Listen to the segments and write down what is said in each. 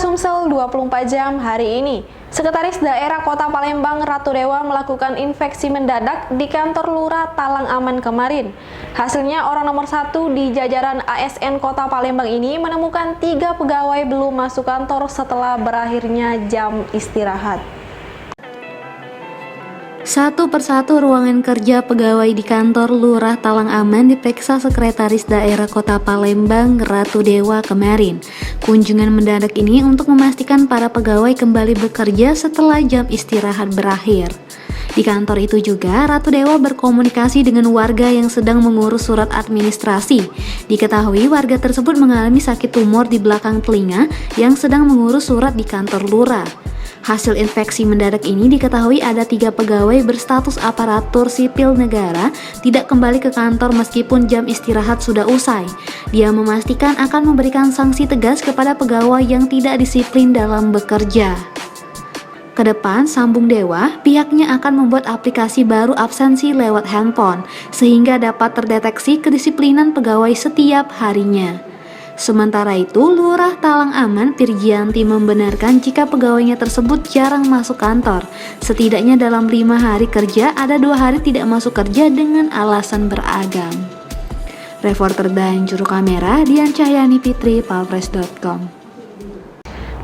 Sumsel 24 jam hari ini. Sekretaris Daerah Kota Palembang Ratu Dewa melakukan inspeksi mendadak di kantor Lurah Talang Aman kemarin. Hasilnya orang nomor 1 di jajaran ASN Kota Palembang ini menemukan 3 pegawai belum masuk kantor setelah berakhirnya jam istirahat. Satu persatu ruangan kerja pegawai di kantor Lurah Talang Aman diperiksa Sekretaris Daerah Kota Palembang Ratu Dewa kemarin. Kunjungan mendadak ini untuk memastikan para pegawai kembali bekerja setelah jam istirahat berakhir. Di kantor itu juga Ratu Dewa berkomunikasi dengan warga yang sedang mengurus surat administrasi. Diketahui warga tersebut mengalami sakit tumor di belakang telinga yang sedang mengurus surat di kantor Lurah. Hasil inspeksi mendadak ini diketahui ada 3 pegawai berstatus aparatur sipil negara tidak kembali ke kantor meskipun jam istirahat sudah usai. Dia memastikan akan memberikan sanksi tegas kepada pegawai yang tidak disiplin dalam bekerja. Kedepan, sambung Dewa, pihaknya akan membuat aplikasi baru absensi lewat handphone sehingga dapat terdeteksi kedisiplinan pegawai setiap harinya. Sementara itu, Lurah Talang Aman Firjianti membenarkan jika pegawainya tersebut jarang masuk kantor. Setidaknya dalam 5 hari kerja, ada 2 hari tidak masuk kerja dengan alasan beragam. Reporter dan juru kamera Dian Cahyani Fitri, palpres.com.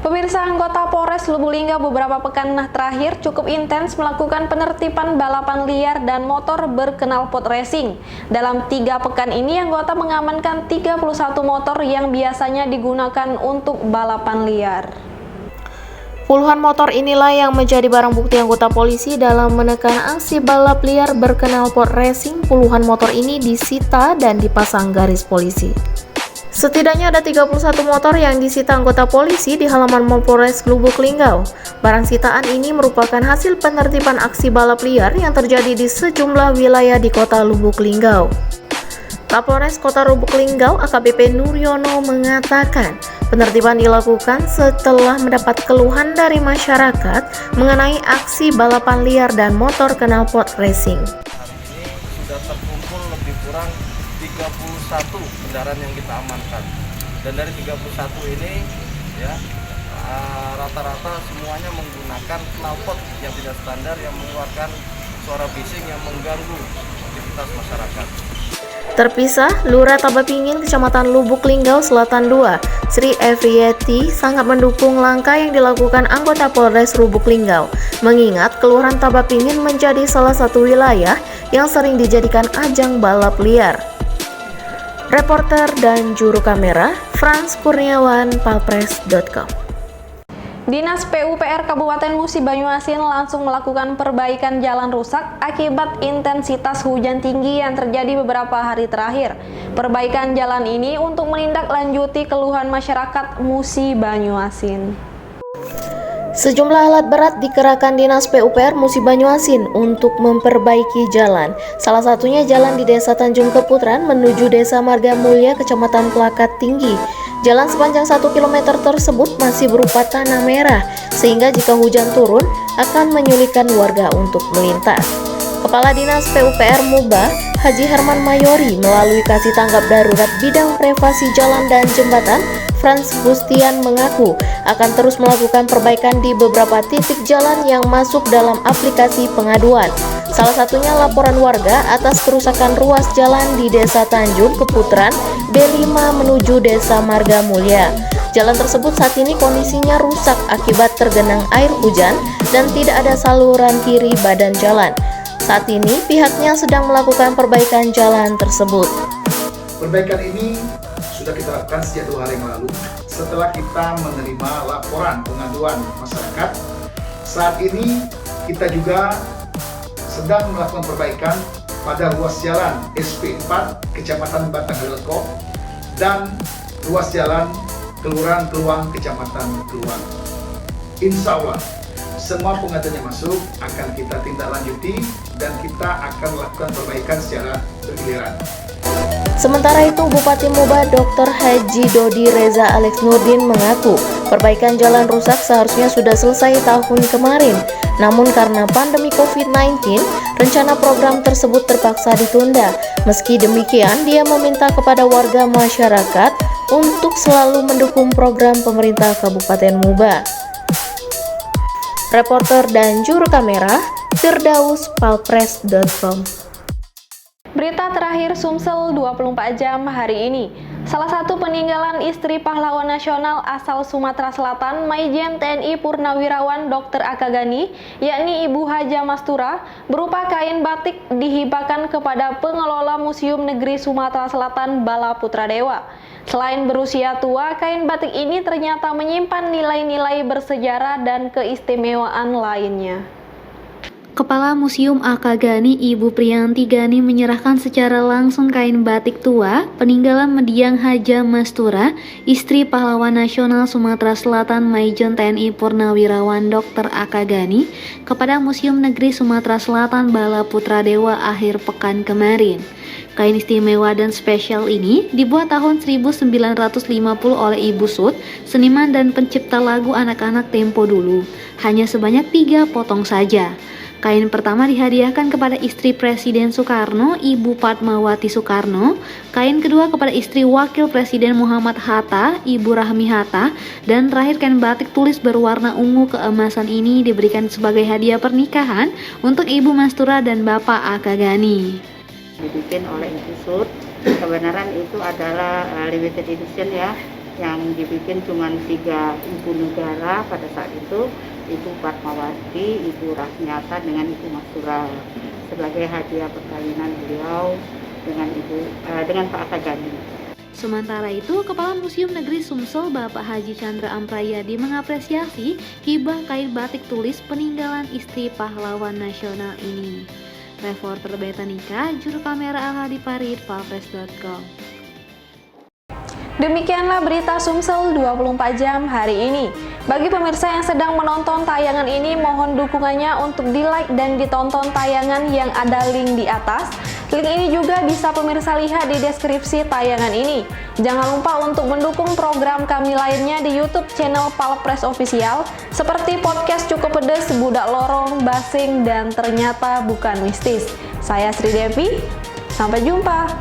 Pemirsa, anggota Polres Lubuk Linggau beberapa pekan terakhir cukup intens melakukan penertiban balapan liar dan motor berknalpot racing. Dalam 3 pekan ini, anggota mengamankan 31 motor yang biasanya digunakan untuk balapan liar. Puluhan motor inilah yang menjadi barang bukti anggota polisi dalam menekan aksi balap liar berknalpot racing. Puluhan motor ini disita dan dipasang garis polisi. Setidaknya ada 31 motor yang disita anggota polisi di halaman Mapolres Lubuk Linggau. Barang sitaan ini merupakan hasil penertiban aksi balap liar yang terjadi di sejumlah wilayah di kota Lubuk Linggau. Kapolres Kota Lubuk Linggau AKBP Nuryono mengatakan penertiban dilakukan setelah mendapat keluhan dari masyarakat mengenai aksi balapan liar dan motor knalpot racing. Hari ini sudah terkumpul lebih kurang 31 kendaraan yang kita amankan, dan dari 31 ini ya rata-rata semuanya menggunakan knalpot yang tidak standar yang mengeluarkan suara bising yang mengganggu aktivitas masyarakat. Terpisah, Lurah Tabapingin Kecamatan Lubuk Linggau Selatan 2, Sri Evriyeti sangat mendukung langkah yang dilakukan anggota Polres Lubuk Linggau, mengingat Kelurahan Tabapingin menjadi salah satu wilayah yang sering dijadikan ajang balap liar. Reporter dan juru kamera Frans Kurniawan, palpres.com. Dinas PUPR Kabupaten Musi Banyuasin langsung melakukan perbaikan jalan rusak akibat intensitas hujan tinggi yang terjadi beberapa hari terakhir. Perbaikan jalan ini untuk menindaklanjuti keluhan masyarakat Musi Banyuasin. Sejumlah alat berat dikerahkan Dinas PUPR Musi Banyuasin untuk memperbaiki jalan. Salah satunya jalan di Desa Tanjung Keputran menuju Desa Marga Mulya, Kecamatan Pelakat Tinggi. Jalan sepanjang 1 km tersebut masih berupa tanah merah, sehingga jika hujan turun akan menyulitkan warga untuk melintas. Kepala Dinas PUPR Muba, Haji Herman Mayori, melalui Kasih Tanggap Darurat Bidang Privasi Jalan dan Jembatan, Frans Bustian mengaku akan terus melakukan perbaikan di beberapa titik jalan yang masuk dalam aplikasi pengaduan. Salah satunya laporan warga atas kerusakan ruas jalan di Desa Tanjung Keputran B5 menuju Desa Marga Mulya. Jalan tersebut saat ini kondisinya rusak akibat tergenang air hujan dan tidak ada saluran kiri badan jalan. Saat ini pihaknya sedang melakukan perbaikan jalan tersebut. Perbaikan ini sudah kita lakukan sejak 2 hari yang lalu setelah kita menerima laporan pengaduan masyarakat. Saat ini kita juga sedang melakukan perbaikan pada ruas jalan SP4 Kecamatan Batang Heleko dan ruas jalan Kelurahan Keluang Kecamatan Keluang. Insya Allah semua pengaduan yang masuk akan kita tindak lanjuti dan kita akan melakukan perbaikan secara bergiliran. Sementara itu, Bupati Muba Dr. Haji Dodi Reza Alex Nurdin mengaku perbaikan jalan rusak seharusnya sudah selesai tahun kemarin. Namun karena pandemi COVID-19, rencana program tersebut terpaksa ditunda. Meski demikian, dia meminta kepada warga masyarakat untuk selalu mendukung program pemerintah Kabupaten Muba. Reporter dan juru kamera, Firdaus, palpres.com. Berita terakhir Sumsel 24 jam hari ini. Salah satu peninggalan istri pahlawan nasional asal Sumatera Selatan, Maijen TNI Purnawirawan Dr. Akagani, yakni Ibu Haja Mastura, berupa kain batik dihibahkan kepada pengelola Museum Negeri Sumatera Selatan Bala Putra Dewa. Selain berusia tua, kain batik ini ternyata menyimpan nilai-nilai bersejarah dan keistimewaan lainnya. Kepala Museum Akagani Ibu Priyanti Gani menyerahkan secara langsung kain batik tua peninggalan mendiang Haja Mastura, istri pahlawan nasional Sumatera Selatan Maijen TNI Purnawirawan Dr. Akagani kepada Museum Negeri Sumatera Selatan Bala Putra Dewa akhir pekan kemarin. Kain istimewa dan spesial ini dibuat tahun 1950 oleh Ibu Sud, seniman dan pencipta lagu anak-anak tempo dulu. Hanya sebanyak 3 potong saja. Kain pertama dihadiahkan kepada istri Presiden Soekarno, Ibu Padmawati Soekarno. Kain kedua kepada istri Wakil Presiden Muhammad Hatta, Ibu Rahmi Hatta. Dan terakhir kain batik tulis berwarna ungu keemasan ini diberikan sebagai hadiah pernikahan untuk Ibu Mastura dan Bapak Akagani. Dibikin oleh Ibu Sud, kebenaran itu adalah limited edition ya, yang dibikin cuma 3 ibu negara pada saat itu, Ibu Padmawati, Ibu Rahmiata dengan Ibu Mastura, sebagai hadiah perkawinan beliau dengan Pak Akagani. Sementara itu, Kepala Museum Negeri Sumsel Bapak Haji Chandra Amprayadi mengapresiasi hibah kain batik tulis peninggalan istri pahlawan nasional ini. Reporter Betanika, juru kamera Alhadi Farid, palpres.com. Demikianlah berita Sumsel 24 jam hari ini. Bagi pemirsa yang sedang menonton tayangan ini, mohon dukungannya untuk di-like dan ditonton tayangan yang ada link di atas. Link ini juga bisa pemirsa lihat di deskripsi tayangan ini. Jangan lupa untuk mendukung program kami lainnya di YouTube channel Palpres Official, seperti podcast Cukup Pedes, Budak Lorong, Basing, dan Ternyata Bukan Mistis. Saya Sri Devi, sampai jumpa.